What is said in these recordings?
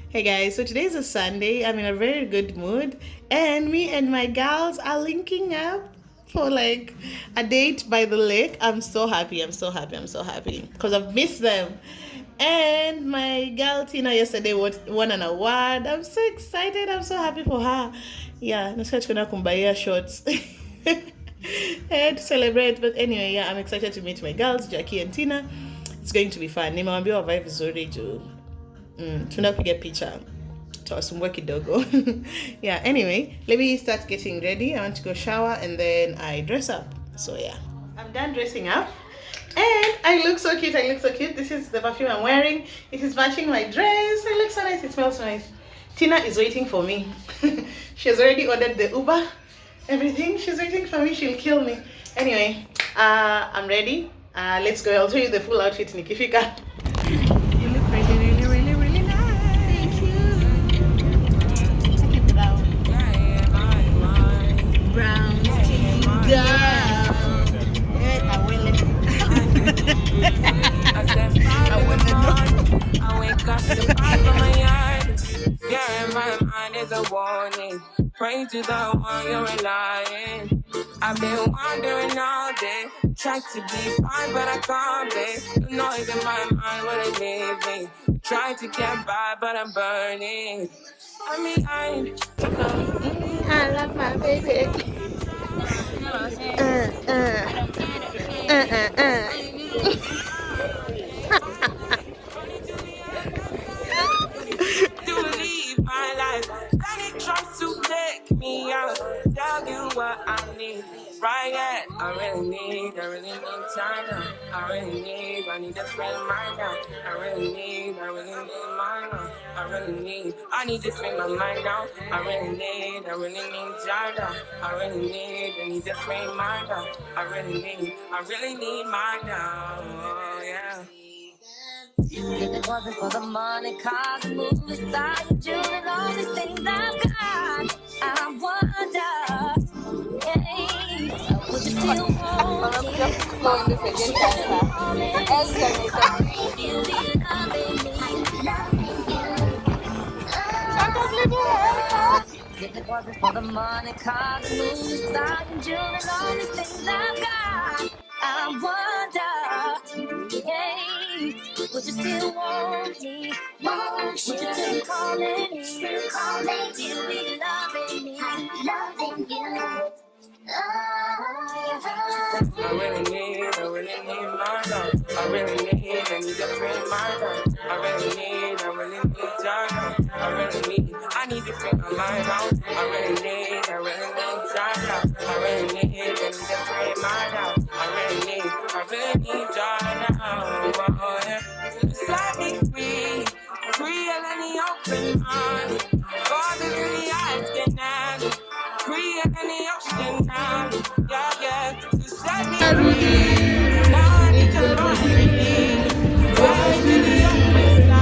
Hey guys, so today is a Sunday. I'm in a very good mood, and me and my gals are linking up for like a date by the lake. I'm so happy. I'm so happy. I'm so happy because I've missed them. And my gal Tina yesterday won an award. I'm so excited. I'm so happy for her. Yeah, nasikia tunaenda kumbaia shorts. And to celebrate. But anyway, yeah, I'm excited to meet my girls, Jackie and Tina. It's going to be fun. Nimewambia wavae vizuri juu tunaenda kupiga picha tawasumbua kidogo. Yeah, anyway, let me start getting ready. I want to go shower and then I dress up. So yeah, I'm done dressing up and I look so cute. I look so cute. This is the perfume I'm wearing. It is matching my dress. It looks so nice. It smells so nice. Tina is waiting for me. She has already ordered the Uber, everything. She's waiting for me. She'll kill me. Anyway, I'm ready. Let's go. I'll show you the full outfit nikifika. You look really, really, really, really nice. Thank you. Check it out. Brown skin girl. I will. I wake up to 5 on my yard. Yeah, my mind is a warning. Pray to the one you're relying. I've been wandering all day. Try to be fine, but I can't be. The noise in my mind wouldn't leave me. Try to get by, but I'm burning. I'm behind. I love my baby. To leave my life, then it tries to take me out. Tell you what I need, right? Yeah, I really need time now. I need to free my mind. I really need my now. I need to free my mind now. I really need time now. I need to free my now. I really need my now. Oh, yeah. If it wasn't for the money, cars, movies, style, jewelry, and all these things I've got, I wonder, hey, would you still want me? Would you still want me? You be loving me. If it wasn't for the money, cars, movies, style, jewelry, and all these things I've got, I wonder, hey, would you still want me? Would you still calling me? You be loving me. I really need my love. I need to free my love. I really need time. I need to free my mind out. I really need time. I really need to free my love. I really need time now. Oh, yeah. Set me free and any open mind. Farther than the eyes can handle. Free and any ocean now. Yeah. To set me free. Now I need to find relief. Fly to the open sky.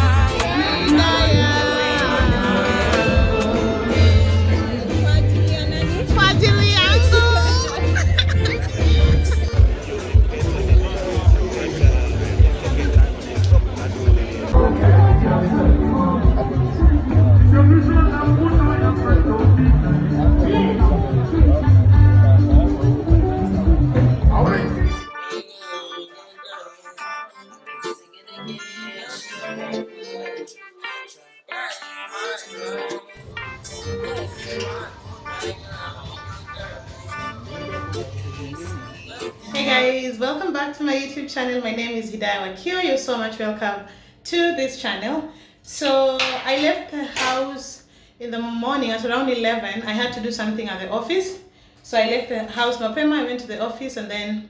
Hey guys, welcome back to my YouTube channel. My name is Hidayah Wakio. You're so much welcome to this channel. So I left the house in the morning at around 11. I had to do something at the office. So I left the house mapema. I went to the office and then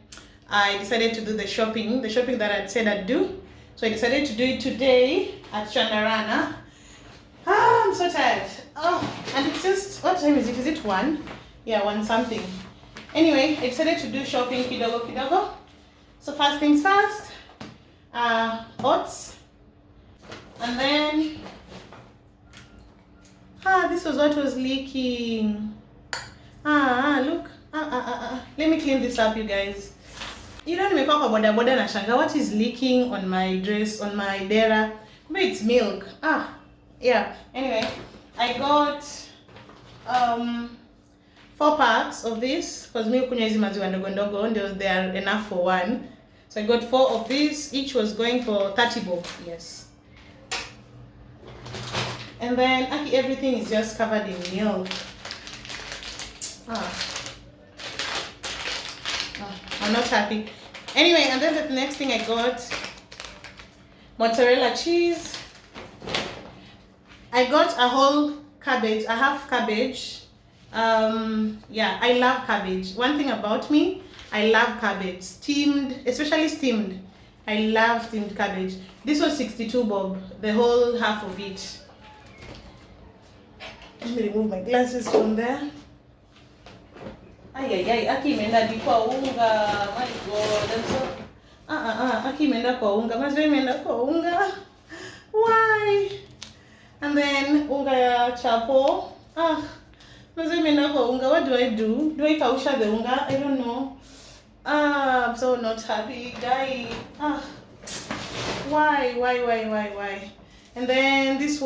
I decided to do the shopping that I'd said I'd do. So I decided to do it today at Chandarana. I'm so tired. Oh, and it's just, what time is it? Is it 1? Yeah, 1 something. Anyway, I decided to do shopping kidogo. So first things first, oats. And then, this was what was leaking. Look. Let me clean this up, you guys. You know, nimekuwa kwa boda boda na shanga, what is leaking on my dress, on my dera? Maybe it's milk. Yeah. Anyway, I got 4 packs of this because mi kunywa hizi maziwa ndogo ndogo ndio they are enough for one. So I got 4 of these. Each was going for 30 bob. Yes. And then everything is just covered in milk. I'm not happy. Anyway, and then the next thing I got mozzarella cheese. I got a whole cabbage, a half cabbage. Yeah, I love cabbage. One thing about me, I love cabbage. Steamed, especially steamed. I love steamed cabbage. This was 62 bob, the whole half of it. Let me remove my glasses from there. Aki imeenda kwa unga. My God, I'm so... Aki imeenda kwa unga. Maziwa imeenda kwa unga. Why? And then unga ya chapo. Maziwa imeenda kwa unga. What do I do? Do I kausha the unga? I don't know. I'm so not happy, guy. Why? And then this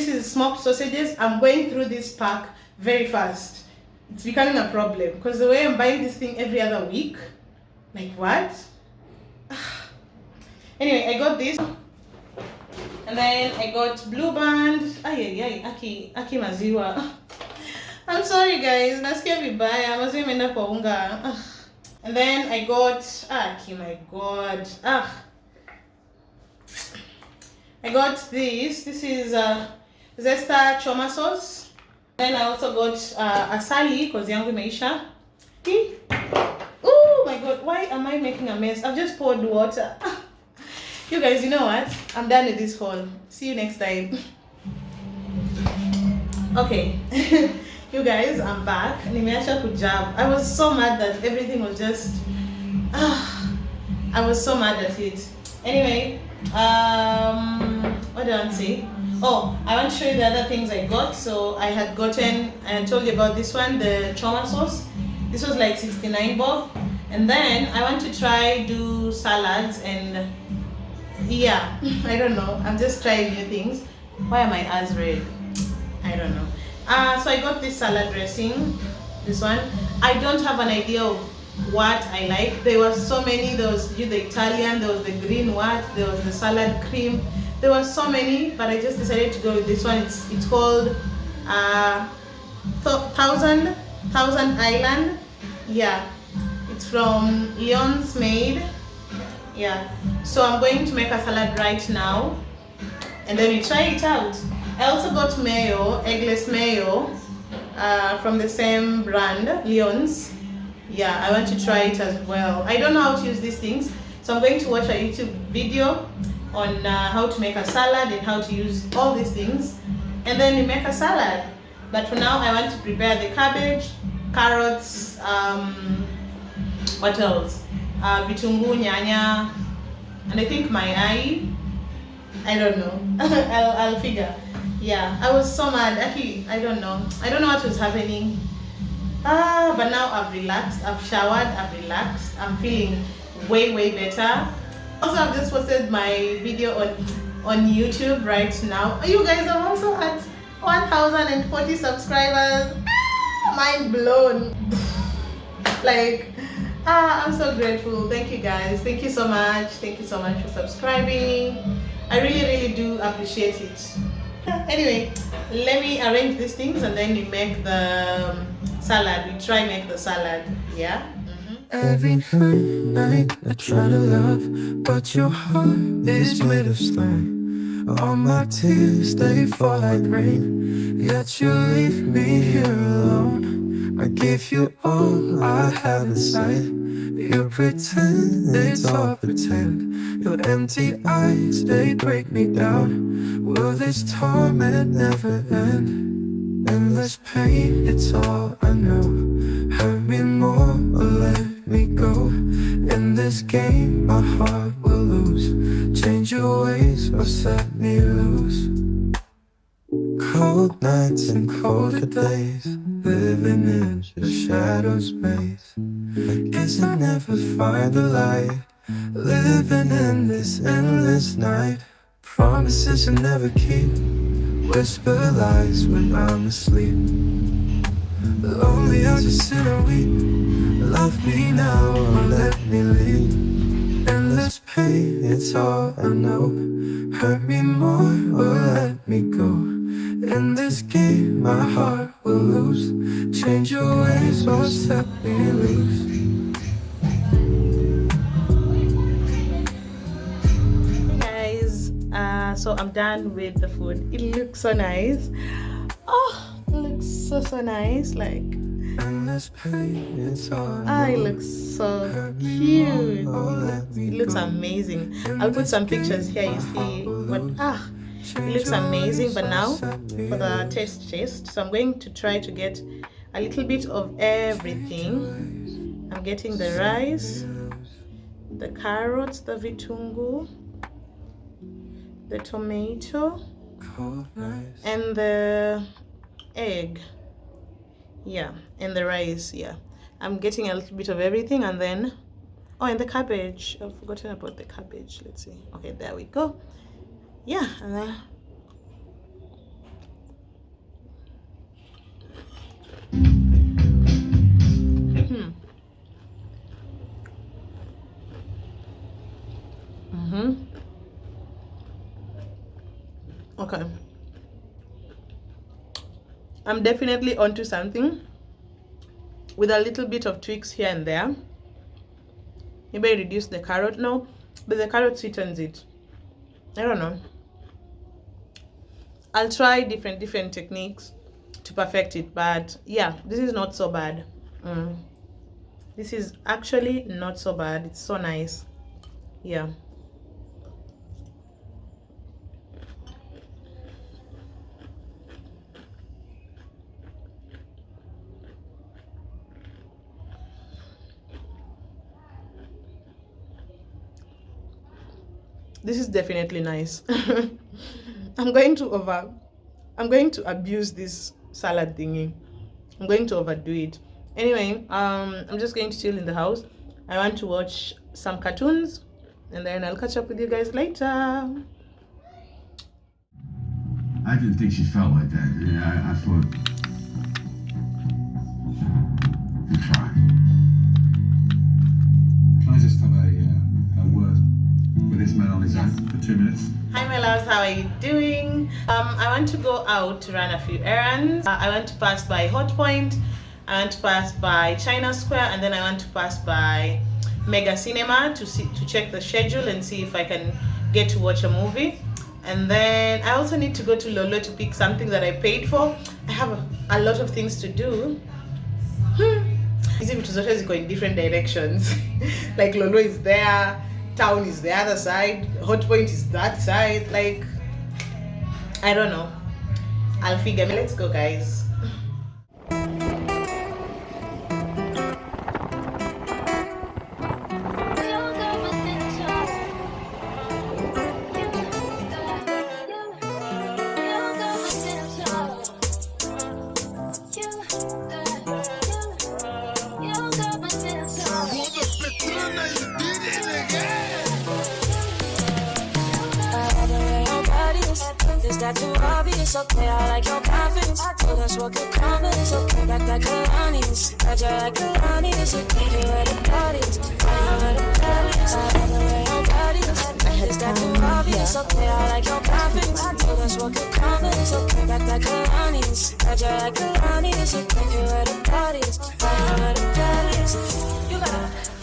is smoked sausages. I'm going through this pack very fast. It's becoming a problem because the way I'm buying this thing every other week, like what? Anyway, I got this, and then I got Blue Band. Aki maziwa. I'm sorry guys, nasikia vibaya, maziwa imeenda kwa unga. And then I got my God. I got this. This is Zesta Choma sauce. Then I also got asali because yangu imeisha. Oh my God, why am I making a mess? I've just poured water. You guys, you know what? I'm done with this haul. See you next time. Okay. You guys, I'm back. Nimeacha kujab. I was so mad that everything was just... I was so mad at it. Anyway, what do I want to say? Oh, I want to show you the other things I got. So I had gotten, I told you about this one, the choma sauce. This was like 69 bob. And then I want to try do salads and yeah, I don't know. I'm just trying new things. Why are my eyes red? I don't know. So I got this salad dressing, this one. I don't have an idea of what I like. There was so many. There was the Italian, there was the green what, there was the salad cream. There were so many, but I just decided to go with this one. It's called Thousand Island. Yeah, it's from Lyon's Made. Yeah, so I'm going to make a salad right now, and then we try it out. I also got mayo, eggless mayo, from the same brand, Lyon's. Yeah, I want to try it as well. I don't know how to use these things, so I'm going to watch a YouTube video on how to make a salad and how to use all these things, and then we make a salad. But for now, I want to prepare the cabbage, carrots, what else? Vitungu, nyanya, and I think I don't know. I'll figure. Yeah, I was so mad. Actually, I don't know what was happening. But now I've relaxed. I've showered. I've relaxed. I'm feeling way better. Also, I've just posted my video on YouTube right now. You guys are also at 1,040 subscribers. Mind blown. Like, I'm so grateful. Thank you guys. Thank you so much. Thank you so much for subscribing. I really do appreciate it. Anyway, let me arrange these things and then we make the salad. We try make the salad. Yeah. Every night I try to love, but your heart is made of stone. All my tears, they fall like rain, yet you leave me here alone. I give you all I have inside. You pretend it's all pretend. Your empty eyes, they break me down. Will this torment never end? Endless pain, it's all I know. Hurt me more or let me go. In this game, my heart will lose. Change your ways or set me loose. Cold nights and colder days, living in your shadow space. Guess I never find the light. Living in this endless night. Promises I never keep. Whisper lies when I'm asleep. Lonely, I just sit and weep. Love me now or let me leave. Endless pain, it's all I know. Hurt me more or let me go. In this game, my heart will lose. Change your ways or set me loose. Hey guys, so I'm done with the food. It looks so nice. Oh, it looks so nice. Like, it looks so cute. It looks amazing. I'll put some pictures here. You see what? It looks amazing. But now for the taste. So I'm going to try to get a little bit of everything. I'm getting the rice, the carrots, the vitungu, the tomato, and the egg. Yeah, and the rice. Yeah, I'm getting a little bit of everything, and then and the cabbage. I've forgotten about the cabbage. Let's see. Okay, there we go. Yeah, and then okay, I'm definitely onto something with a little bit of tweaks here and there. Maybe I reduce the carrot. No, but the carrot sweetens it. I don't know. I'll try different techniques to perfect it, but yeah, this is not so bad. This is actually not so bad. It's so nice. Yeah. This is definitely nice. I'm going to abuse this salad thingy. I'm going to overdo it. Anyway, I'm just going to chill in the house. I want to watch some cartoons, and then I'll catch up with you guys later. I didn't think she felt like that. Yeah, I thought you'd try. Can I just have a word with this man on his own for 2 minutes? Hi my loves, how are you doing? I want to go out to run a few errands. I want to pass by Hot Point, I want to pass by China Square, and then I want to pass by Mega Cinema to check the schedule and see if I can get to watch a movie. And then I also need to go to Lolo to pick something that I paid for. I have a lot of things to do. Hizi vitu zote ziko in different directions. Like Lolo is there, town is the other side, Hot Point is that side. Like, I don't know. I'll figure. Let's go, guys. Is that too obvious? Okay, I like your confidence. So that's what good confidence. Okay, back like Kalani's. I just like Kalani's. Okay, you where the parties. I know where the parties. I love the way your body is. Is that too obvious? Okay, I like your confidence. So that's what good confidence. Okay, back like Kalani's. I just like Kalani's. Okay, you where the parties. I know where the parties. You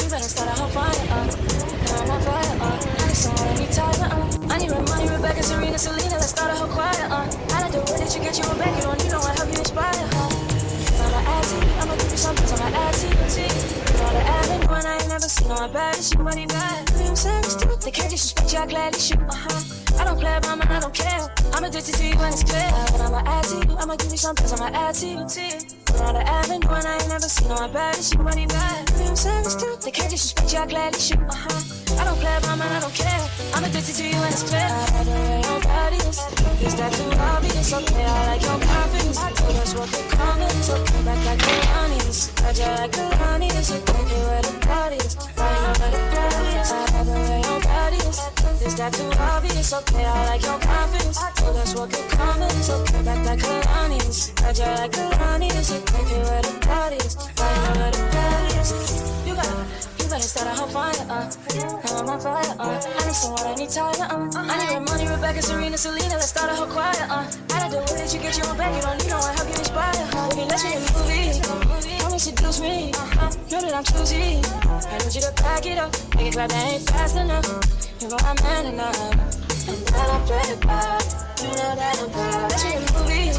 better start a whole fire up. Now I'm on fire up. So anytime, I need money, Rebecca, Serena, Selena, let's start a whole choir, I like the way that you get you a back, you know I help you inspire, I'ma add to you, I'ma give you something, I'ma add to you, all the adding one I ain't never seen on my bad, it's you money bad, you know what I'm saying, stupid, they can't disrespect you, I gladly shoot, I don't play about mine, I don't care, I'm addicted to you when it's clear, but I'ma add to you, I'ma give you something, I'ma add to you, all the adding one I ain't never seen on my bad, it's you money bad, you know what I'm saying, stupid, they can't disrespect you, I gladly shoot, I don't play about mine, I don't care. I'm addicted to you and it's clear. I like the way your body is that too obvious? Okay, I like your confidence. So that's what good confidence. So come back like Kalani's. I I just like the honey, it's a baby where the body is. I know where the body is. I love the way your body is. Is that too obvious? Okay, I like your confidence. Oh, that's what good confidence. Okay, back like the honey is. I just like the honey, it's a baby where the body is. I know where the body is. You better start a whole fire, now I'm on fire, I need someone, I need time, I need your money, Rebecca, Serena, Selena, let's start a whole choir, I like the way that you get your own back, you don't need no one, help you inspire, baby, let's make a movie, come and seduce me, know that I'm choosy, I need you to back it up, make it clap, that ain't fast enough, you know I'm man enough, and that I'm dreaded by, you know that I'm bad, let's make a movie,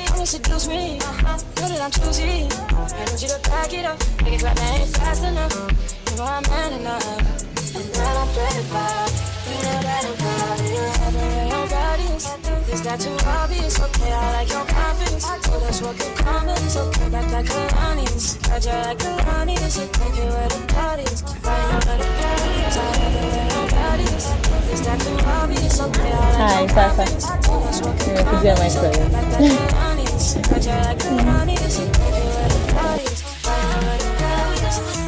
come and seduce me, know that I'm choosy, I need you to back it up, make it clap, that ain't fast enough, you know I'm man enough, and that I'm dreaded by, you know that I'm proud, you know the way your body is that too obvious? Okay, I like your confidence, oh that's what good confidence, okay, back like Kalani's, I just like Kalani's, okay, where the body is, I know where the body is, I know the way your body is that too obvious? Okay, I like your confidence, oh that's what good confidence, okay, back like Kalani's, I just like Kalani's, okay, where the body is, I know where the body is.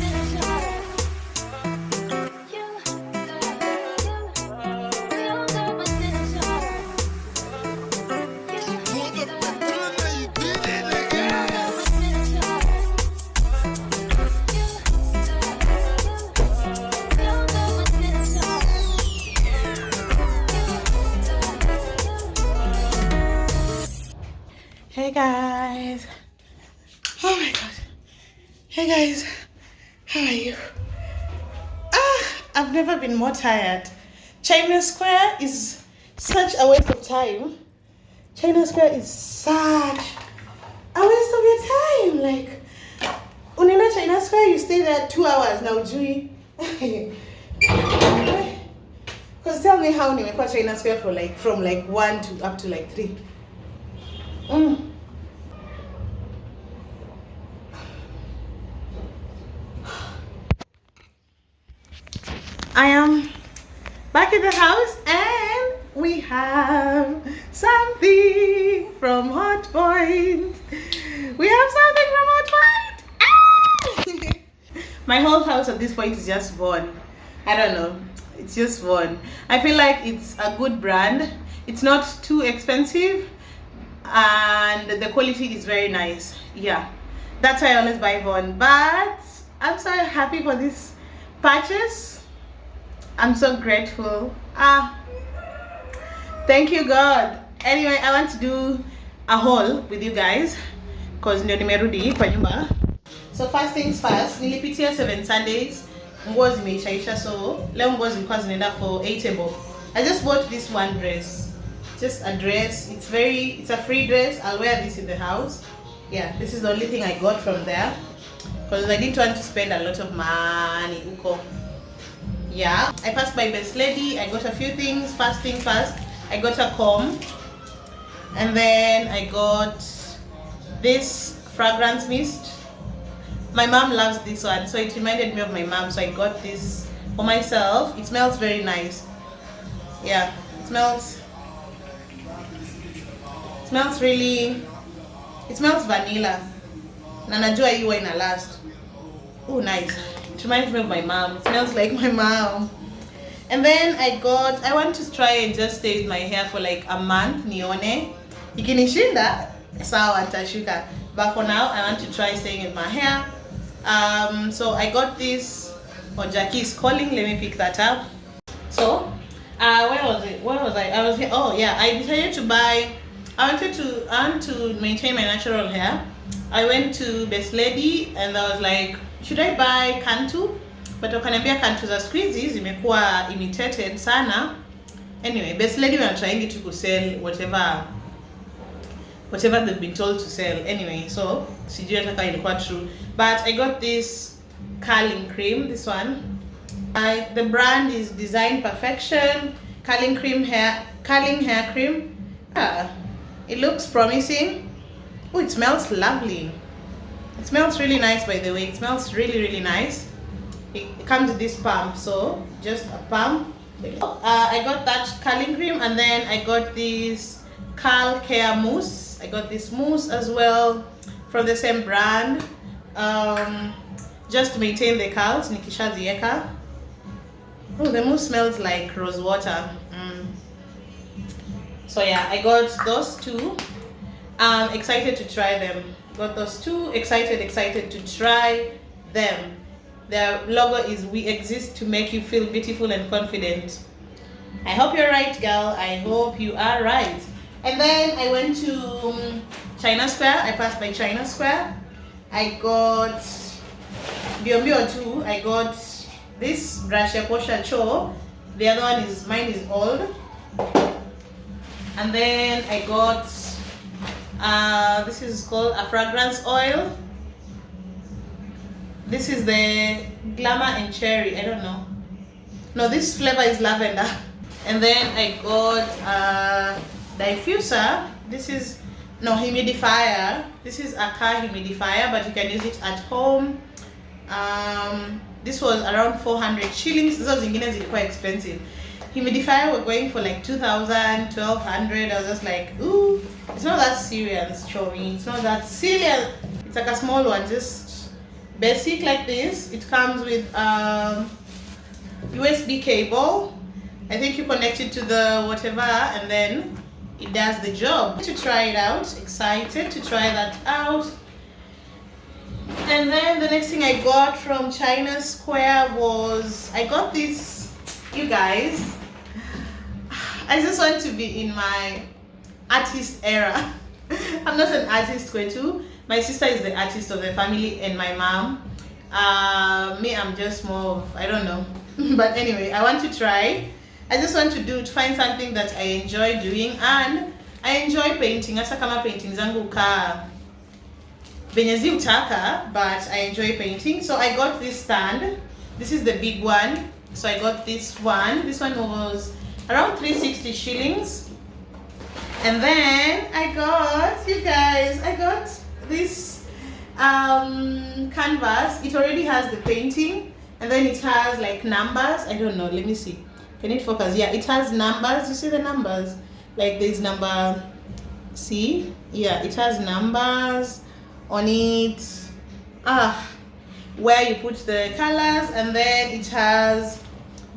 Hey guys. Oh my god. Hey guys. How are you? I've never been more tired. China Square is such a waste of time. China Square is such a waste of your time. Like, Unena China Square, you stay there 2 hours now, Jui. Because tell me how you make China Square for like from like 1 to up to like 3. I am back in the house and we have something from Hot Point. We have something from Hot Point. Ah! My whole house at this point is just Von. I don't know. It's just Von. I feel like it's a good brand. It's not too expensive and the quality is very nice. Yeah, that's why I always buy Von. But I'm so happy for this purchase. I'm so grateful. Thank you God. Anyway, I want to do a haul with you guys because ndio nimerudi kwa nyumba. So first things first, nilipitia 7 Sundays. Nguo zimeishaisha, so leo nguo zilikuwa zinaenda for 8 bob. I just bought this one dress. Just a dress. It's a free dress. I'll wear this in the house. Yeah, this is the only thing I got from there because I didn't want to spend a lot of money. Yeah, I passed by Best Lady. I got a few things. First thing first, I got a comb, and then I got this fragrance mist. My mom loves this one, so it reminded me of my mom, so I got this for myself. It smells very nice. Yeah, it smells vanilla. Na najua hiyo ina last. Oh, nice. It reminds me of my mom. It smells like my mom. And then I want to try and just stay with my hair for like a month, nione. Ikinishinda, sawa nitashuka. But for now, I want to try staying with my hair. So I got this, Jackie is calling, let me pick that up. So, where was I? I was here. Oh yeah, I decided to buy, I want to maintain my natural hair. I went to Best Lady and I was like, should I buy Kantu? But wakaniambia Kantu za siku hizi zimekuwa imitated sana. Anyway, Best Lady were trying to sell whatever they've been told to sell. Anyway, so sijui hata kama ilikuwa true. But I got this curling cream, this one. The brand is Design Perfection curling hair cream. It looks promising. Oh, it smells lovely. It smells really nice, by the way. It smells really, really nice. It comes with this pump, so just a pump. I got that curling cream, and then I got this curl care mousse. I got this mousse as well from the same brand. um, just to maintain the curls. Nikishazieka. Oh, the mousse smells like rose water. So yeah, I got those two. I'm excited to try them. Got those two. Excited to try them. Their logo is "We exist to make you feel beautiful and confident." I hope you're right, girl. I hope you are right. And then I went to China Square. I passed by China Square. I got Bio too. I got this brush Posha Cho. The other one is mine is old. And then I got this is called a fragrance oil. This is the Glamour and Cherry. I don't know. No, this flavor is lavender. And then I got diffuser. This is humidifier. This is a car humidifier, but you can use it at home. This was around 400 shillings. Those zingine zilikuwa expensive. Humidifier were going for like 2,000, 1,200. I was just like, ooh, it's not that serious, Chomi. It's not that serious. It's like a small one, just basic like this. It comes with USB cable. I think you connect it to the whatever, and then it does the job. To try it out, excited to try that out. And then the next thing I got from China Square was, I got this, you guys, I just want to be in my artist era. I'm not an artist, Kwetu. My sister is the artist of the family and my mom. Me, I'm just more of, I don't know. But anyway, I want to try. I just want to find something that I enjoy doing, and I enjoy painting. Hata kama painting zangu ka Venyezi utaka, but I enjoy painting. So I got this stand. This is the big one. So I got this one. This one was around 360 shillings. And then I got, you guys, I got this canvas. It already has the painting, and then it has like numbers. I don't know, let me see. Can it focus? Yeah, it has numbers. You see the numbers? Like there's number, see? Yeah, it has numbers on it. Where you put the colors, and then it has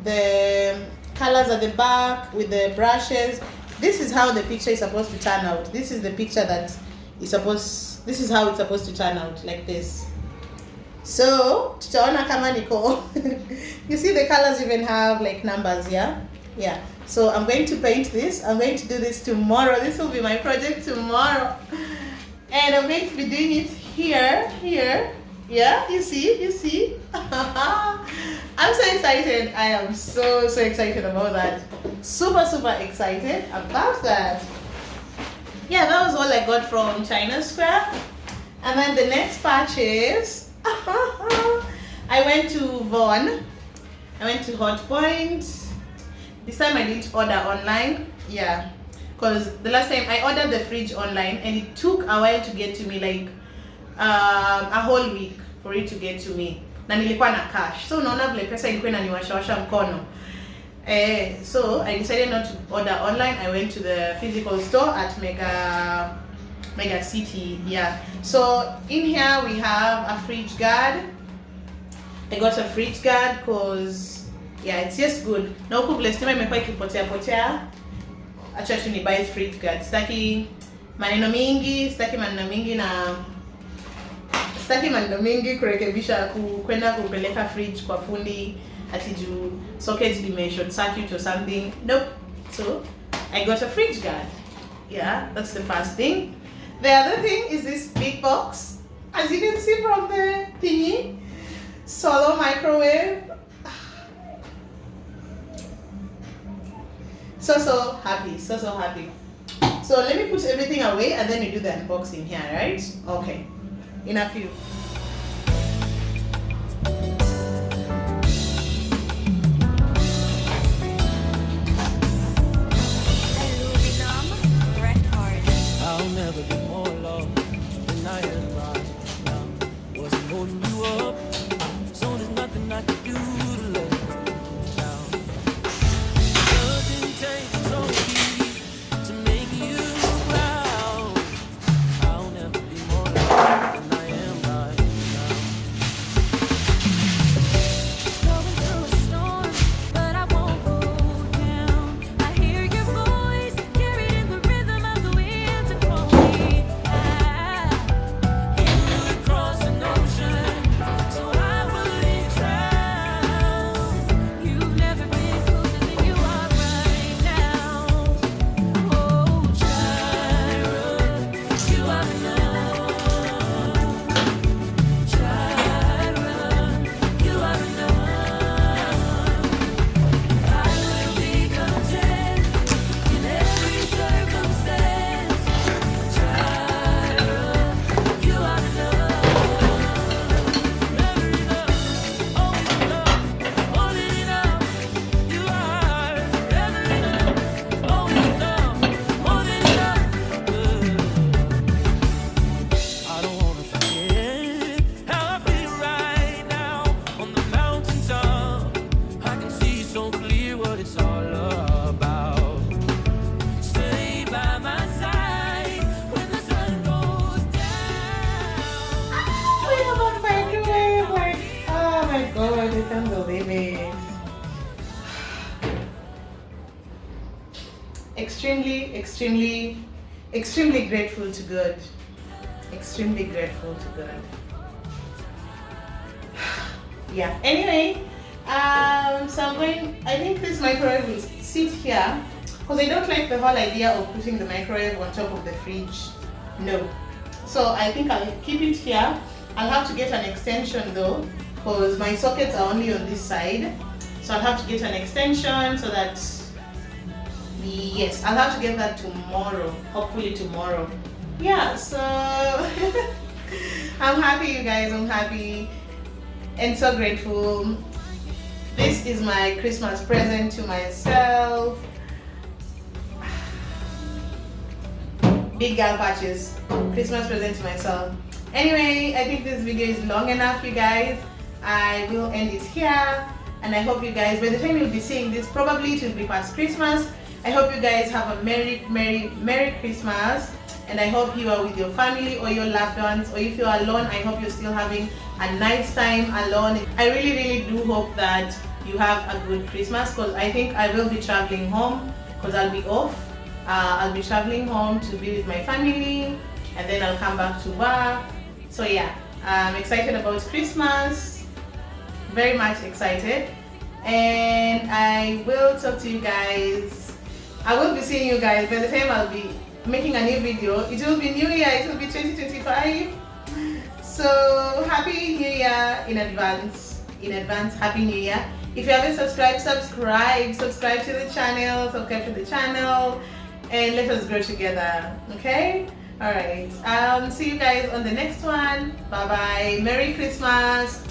the colors at the back with the brushes. This is how the picture is supposed to turn out. This is the picture that is supposed, this is how it's supposed to turn out, like this. So, tutaona kama niko. You see the colors even have like numbers, yeah? Yeah. So I'm going to paint this. I'm going to do this tomorrow. This will be my project tomorrow. And I'm going to be doing it here. Yeah, you see? I'm so excited. I am so excited about that. Super excited about that. Yeah, that was all I got from China Square. And then the next purchase, I went to Vaughan. I went to Hot Point. This time I didn't order online. Yeah, because the last time I ordered the fridge online and it took a while to get to me, like a whole week for it to get to me. Na nilikuwa na cash. So unaona vile pesa ilikuwa inaniwashawasha mkono. So I decided not to order online. I went to the physical store at Mega City. Yeah. So in here we have a fridge guard. I got a fridge guard because yeah, it's just good. Na huku vile stima imekuwa ikipotea. Acha tu ni buy fridge guard. Sitaki maneno mingi kurekebisha kwenda kupeleka fridge kwa fundi ati juu socket lime short circuit or something. Nope. So I got a fridge guard. Yeah, that's the first thing. The other thing is this big box. As you can see from the thingy, solo microwave. So happy. So let me put everything away and then we do the unboxing here, right? Okay. In a few. I'll never be more loved than I am right now. Wasn't holding you up, so there's nothing I can do to let you down. Doesn't take a trophy to make you proud. I'll never be more loved than I am right extremely, extremely, extremely grateful to God. Extremely grateful to God. Yeah. Anyway, so I'm going. I think this microwave will sit here because I don't like the whole idea of putting the microwave on top of the fridge. No. So I think I'll keep it here. I'll have to get an extension though, because my sockets are only on this side. So I'll have to get an extension so that, yes, I'll have to get that tomorrow. Hopefully tomorrow. Yeah. So I'm happy, you guys. I'm happy and so grateful. This is my Christmas present to myself. Big girl patches. Christmas present to myself. Anyway, I think this video is long enough, you guys. I will end it here. And I hope you guys, by the time you'll be seeing this, probably it will be past Christmas. I hope you guys have a Merry, Merry, Merry Christmas. And I hope you are with your family or your loved ones. Or if you're alone, I hope you're still having a nice time alone. I really, really do hope that you have a good Christmas, because I think I will be traveling home because I'll be off. I'll be traveling home to be with my family, and then I'll come back to work. So yeah, I'm excited about Christmas, very much excited, and I will talk to you guys. I will be seeing you guys by the time I'll be making a new video. It will be New Year, it will be 2025. So happy New Year in advance. Happy New Year. If you haven't subscribed to the channel, subscribe to the channel, and let us grow together. Okay? Alright. See you guys on the next one. Bye bye. Merry Christmas.